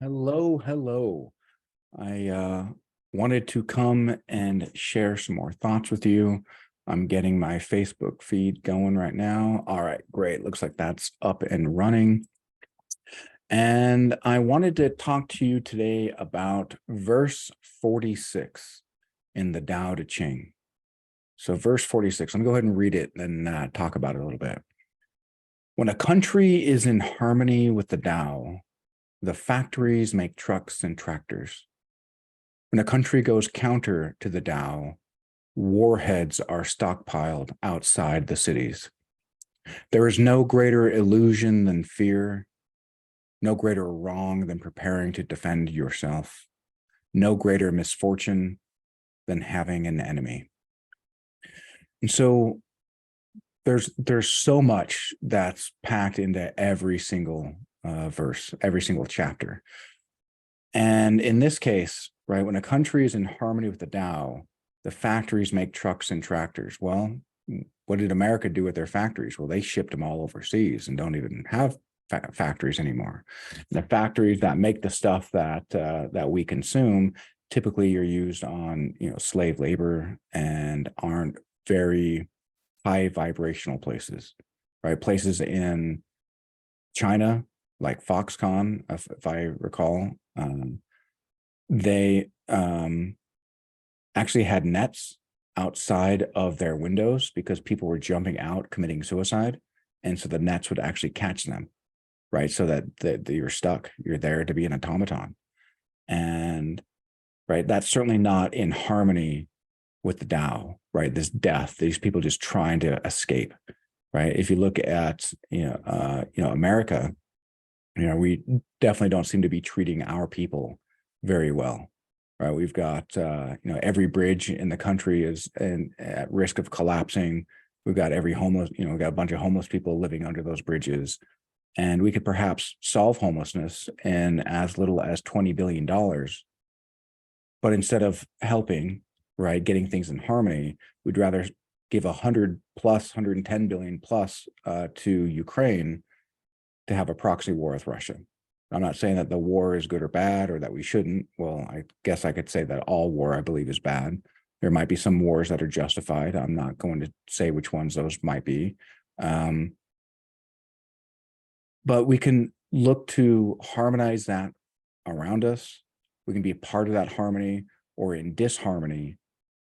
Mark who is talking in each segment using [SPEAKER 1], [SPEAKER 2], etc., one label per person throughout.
[SPEAKER 1] Hello, hello. I wanted to come and share some more thoughts with you. I'm getting my Facebook feed going right now. All right, great. Looks like that's up and running. And I wanted to talk to you today about verse 46 in the Tao Te Ching. So, verse 46, let me go ahead and read it and talk about it a little bit. When a country is in harmony with the Tao, the factories make trucks and tractors. When a country goes counter to the Tao, warheads are stockpiled outside the cities. There is no greater illusion than fear, no greater wrong than preparing to defend yourself, no greater misfortune than having an enemy. And so there's so much that's packed into every single verse, every single chapter. And in this case, right, when a country is in harmony with the Tao, the factories make trucks and tractors. Well, what did America do with their factories? Well, they shipped them all overseas and don't even have factories anymore. The factories that make the stuff that we consume typically are used on slave labor and aren't very high vibrational places, right? Places in China, like Foxconn, if I recall, they actually had nets outside of their windows because people were jumping out committing suicide, and so the nets would actually catch them, right? So that you're stuck, you're there to be an automaton, and right, that's certainly not in harmony with the Tao, right? This death, these people just trying to escape, right? If you look at America, we definitely don't seem to be treating our people very well, right? We've got every bridge in the country is at risk of collapsing. We've got every homeless, we've got a bunch of homeless people living under those bridges, and we could perhaps solve homelessness in as little as $20 billion. But instead of helping, right, getting things in harmony, we'd rather give 110 billion plus to Ukraine to have a proxy war with Russia. I'm not saying that the war is good or bad or that we shouldn't. Well, I guess I could say that all war, I believe, is bad. There might be some wars that are justified. I'm not going to say which ones those might be. But we can look to harmonize that around us. We can be a part of that harmony, or in disharmony,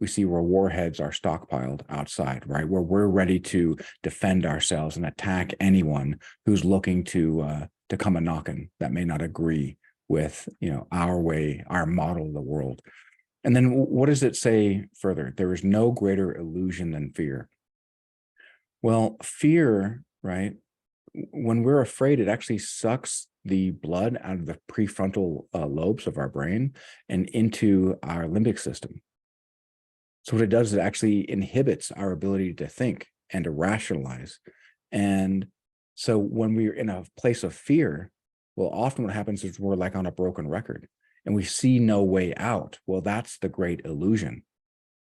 [SPEAKER 1] we see where warheads are stockpiled outside, right? Where we're ready to defend ourselves and attack anyone who's looking to come a knocking that may not agree with our way, our model of the world. And then what does it say further? There is no greater illusion than fear. Well, fear, right? When we're afraid, it actually sucks the blood out of the prefrontal lobes of our brain and into our limbic system. So what it does is it actually inhibits our ability to think and to rationalize. And so when we're in a place of fear, well, often what happens is we're like on a broken record and we see no way out. Well, that's the great illusion,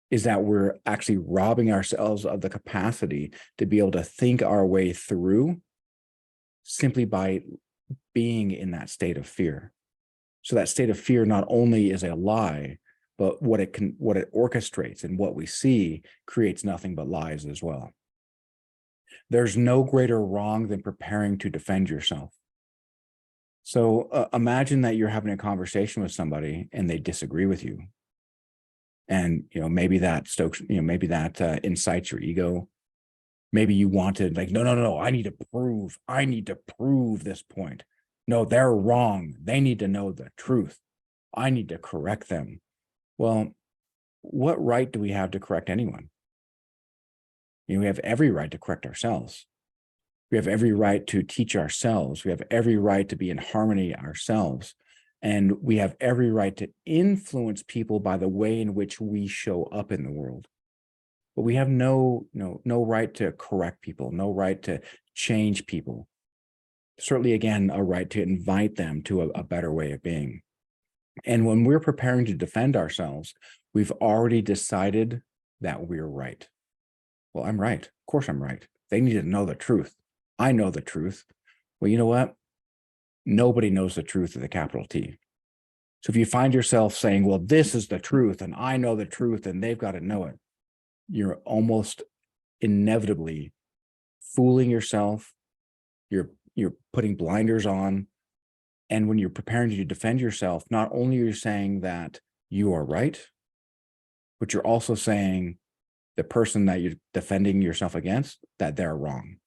[SPEAKER 1] is that we're actually robbing ourselves of the capacity to be able to think our way through simply by being in that state of fear. So that state of fear not only is a lie, but what it orchestrates and what we see creates nothing but lies as well. There's no greater wrong than preparing to defend yourself. So imagine that you're having a conversation with somebody and they disagree with you. And maybe that stokes, maybe that incites your ego. Maybe you wanted like, no, I need to prove this point. No, they're wrong. They need to know the truth. I need to correct them. Well, what right do we have to correct anyone? We have every right to correct ourselves. We have every right to teach ourselves. We have every right to be in harmony ourselves. And we have every right to influence people by the way in which we show up in the world. But we have no right to correct people, no right to change people. Certainly, again, a right to invite them to a better way of being. And when we're preparing to defend ourselves, we've already decided that we're right. Well, I'm right. Of course I'm right. They need to know the truth. I know the truth. Well, you know what? Nobody knows the truth with a capital T. So if you find yourself saying, well, this is the truth and I know the truth and they've got to know it, you're almost inevitably fooling yourself. You're putting blinders on. And when you're preparing to defend yourself, not only are you saying that you are right, but you're also saying the person that you're defending yourself against, that they're wrong.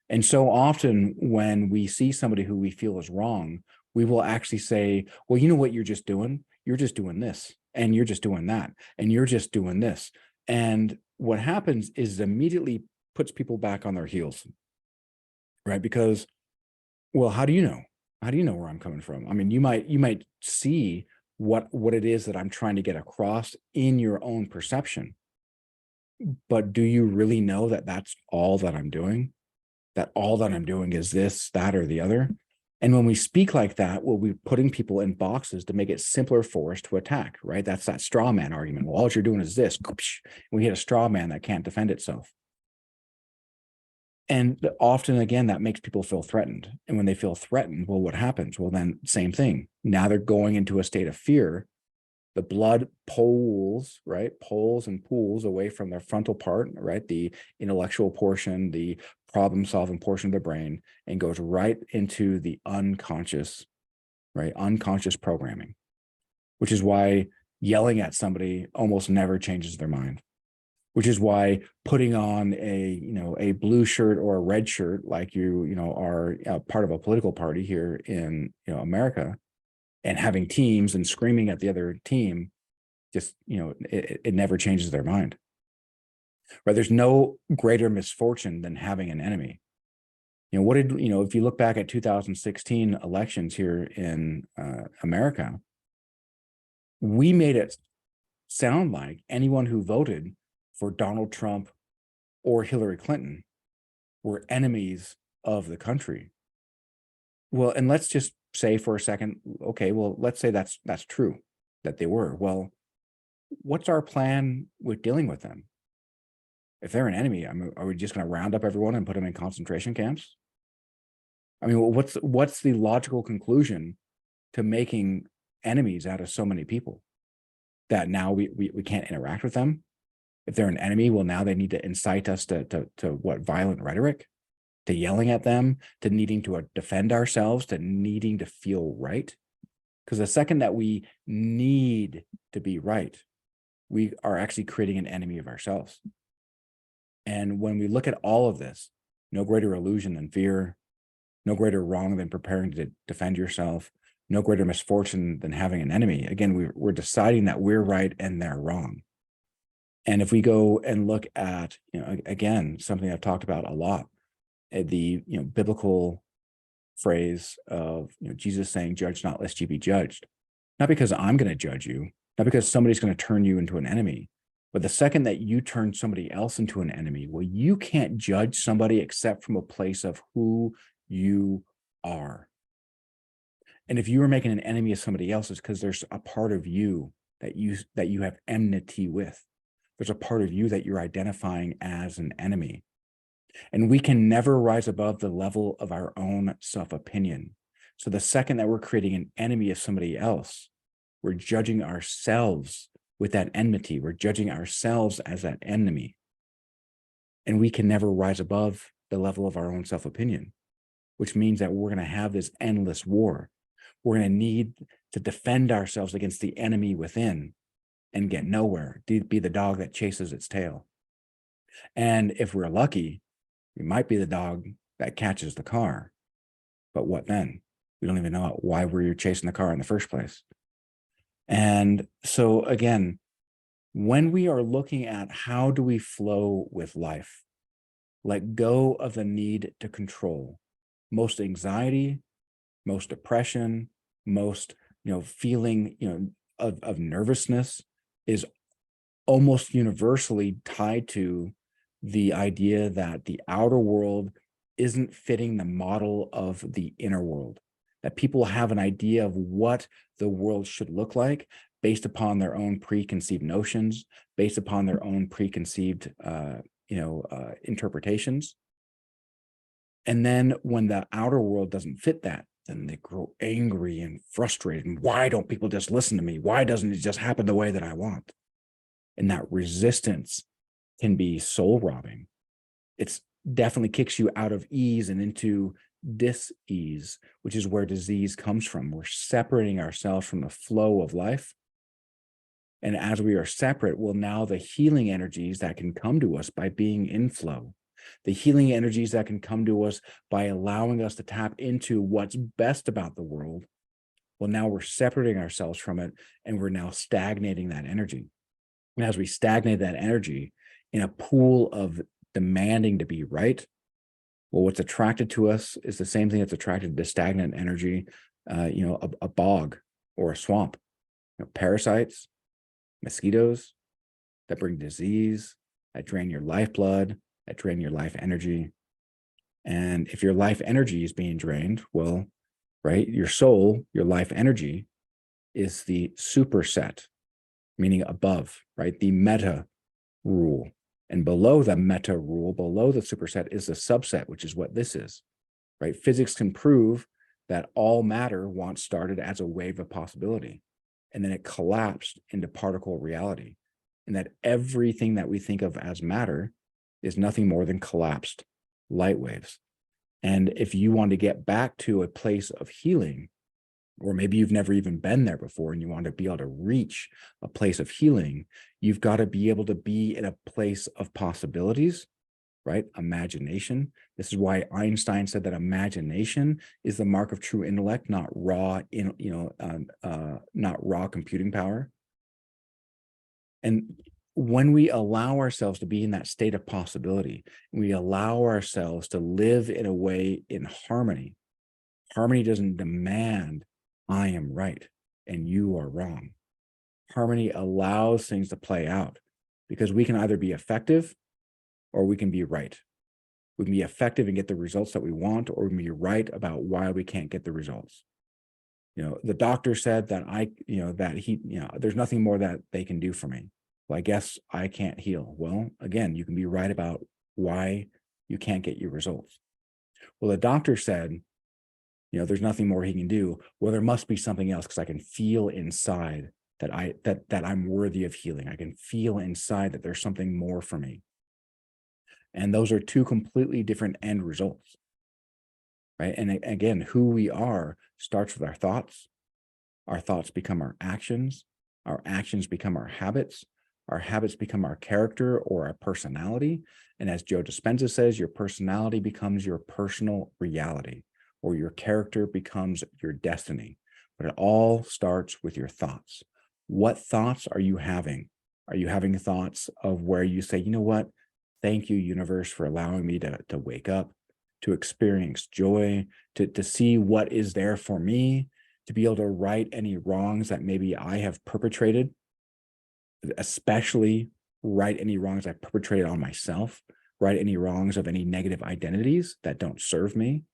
[SPEAKER 1] And so often when we see somebody who we feel is wrong, we will actually say, well, you know what you're just doing? You're just doing this, and you're just doing that, and you're just doing this. And what happens is it immediately puts people back on their heels, right? Because, well, how do you know? How do you know where I'm coming from? I mean, you might see what it is that I'm trying to get across in your own perception. But do you really know that that's all that I'm doing? That all that I'm doing is this, that, or the other? And when we speak like that, we'll be putting people in boxes to make it simpler for us to attack, right? That's that straw man argument. Well, all you're doing is this. We hit a straw man that can't defend itself. And often, again, that makes people feel threatened. And when they feel threatened, well, what happens? Well, then same thing. Now they're going into a state of fear. The blood pulls, right? Pulls and pools away from their frontal part, right? The intellectual portion, the problem-solving portion of the brain, and goes right into the unconscious, right? Unconscious programming, which is why yelling at somebody almost never changes their mind, which is why putting on a blue shirt or a red shirt, like are part of a political party here in America, and having teams and screaming at the other team, just it never changes their mind. Right? There's no greater misfortune than having an enemy. If you look back at 2016 elections here in America, we made it sound like anyone who voted for Donald Trump or Hillary Clinton were enemies of the country. Well, and let's just say for a second, okay, well, let's say that's true, that they were. Well, what's our plan with dealing with them? If they're an enemy, are we just going to round up everyone and put them in concentration camps? I mean, what's the logical conclusion to making enemies out of so many people? That now we can't interact with them? If they're an enemy, well, now they need to incite us to what, violent rhetoric, to yelling at them, to needing to defend ourselves, to needing to feel right. Because the second that we need to be right, we are actually creating an enemy of ourselves. And when we look at all of this, no greater illusion than fear, no greater wrong than preparing to defend yourself, no greater misfortune than having an enemy. Again, we're deciding that we're right and they're wrong. And if we go and look at, again, something I've talked about a lot, the biblical phrase of Jesus saying, "Judge not, lest you be judged." Not because I'm going to judge you, not because somebody's going to turn you into an enemy, but the second that you turn somebody else into an enemy, well, you can't judge somebody except from a place of who you are. And if you are making an enemy of somebody else, it's because there's a part of you that you have enmity with. There's a part of you that you're identifying as an enemy. And we can never rise above the level of our own self-opinion. So the second that we're creating an enemy of somebody else, we're judging ourselves with that enmity. We're judging ourselves as that enemy. And we can never rise above the level of our own self-opinion, which means that we're going to have this endless war. We're going to need to defend ourselves against the enemy within and get nowhere, be the dog that chases its tail. And if we're lucky, we might be the dog that catches the car. But what then? We don't even know why we're chasing the car in the first place. And so again, when we are looking at how do we flow with life, let go of the need to control. Most anxiety, most depression, most feeling of nervousness is almost universally tied to the idea that the outer world isn't fitting the model of the inner world, that people have an idea of what the world should look like based upon their own preconceived notions, based upon their own preconceived interpretations. And then when the outer world doesn't fit that, then they grow angry and frustrated. And why don't people just listen to me? Why doesn't it just happen the way that I want? And that resistance can be soul robbing. It's definitely kicks you out of ease and into dis-ease, which is where disease comes from. We're separating ourselves from the flow of life. And as we are separate, well, now the healing energies that can come to us by being in flow, the healing energies that can come to us by allowing us to tap into what's best about the world, well, now we're separating ourselves from it, and we're now stagnating that energy. And as we stagnate that energy in a pool of demanding to be right, well, what's attracted to us is the same thing that's attracted to stagnant energy, a bog or a swamp. Parasites, mosquitoes that bring disease, that drain your lifeblood, that drain your life energy. And if your life energy is being drained, well, right, your soul, your life energy is the superset, meaning above, right? The meta rule. And below the meta rule, below the superset is the subset, which is what this is, right? Physics can prove that all matter once started as a wave of possibility, and then it collapsed into particle reality, and that everything that we think of as matter is nothing more than collapsed light waves. And if you want to get back to a place of healing, or maybe you've never even been there before and you want to be able to reach a place of healing, you've got to be able to be in a place of possibilities, right? Imagination. This is why Einstein said that imagination is the mark of true intellect, not raw, not raw computing power. And when we allow ourselves to be in that state of possibility, we allow ourselves to live in a way in harmony. Harmony doesn't demand I am right and you are wrong. Harmony allows things to play out because we can either be effective or we can be right. We can be effective and get the results that we want, or we can be right about why we can't get the results. The doctor said that there's nothing more that they can do for me. Well, I guess I can't heal. Well, again, you can be right about why you can't get your results. Well, the doctor said, there's nothing more he can do. Well, there must be something else because I can feel inside that I'm worthy of healing. I can feel inside that there's something more for me. And those are two completely different end results, right? And again, who we are starts with our thoughts. Our thoughts become our actions become our habits become our character or our personality. And as Joe Dispenza says, your personality becomes your personal reality, or your character becomes your destiny. But it all starts with your thoughts. What thoughts are you having? Are you having thoughts of where you say, you know what? Thank you, universe, for allowing me to wake up, to experience joy, to see what is there for me, to be able to right any wrongs that maybe I have perpetrated, especially right any wrongs I perpetrated on myself, right any wrongs of any negative identities that don't serve me.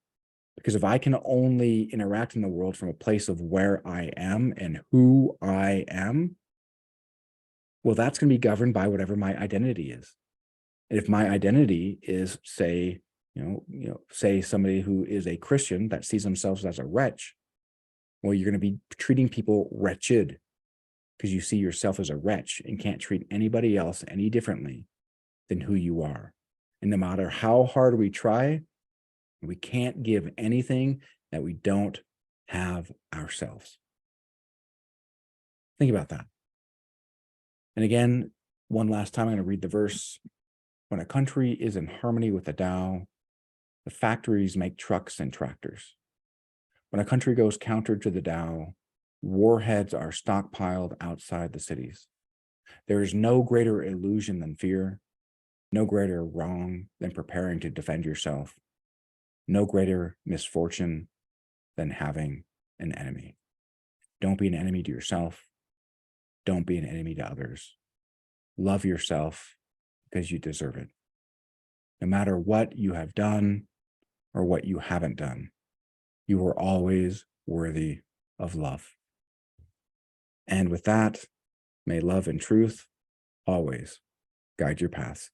[SPEAKER 1] Because if I can only interact in the world from a place of where I am and who I am, well, that's going to be governed by whatever my identity is. And if my identity is, say, say somebody who is a Christian that sees themselves as a wretch, well, you're going to be treating people wretched because you see yourself as a wretch and can't treat anybody else any differently than who you are. And no matter how hard we try, we can't give anything that we don't have ourselves. Think about that. And again, one last time, I'm going to read the verse. When a country is in harmony with the Tao, the factories make trucks and tractors. When a country goes counter to the Tao, warheads are stockpiled outside the cities. There is no greater illusion than fear, no greater wrong than preparing to defend yourself, no greater misfortune than having an enemy. Don't be an enemy to yourself. Don't be an enemy to others. Love yourself because you deserve it. No matter what you have done or what you haven't done, you are always worthy of love. And with that, may love and truth always guide your path.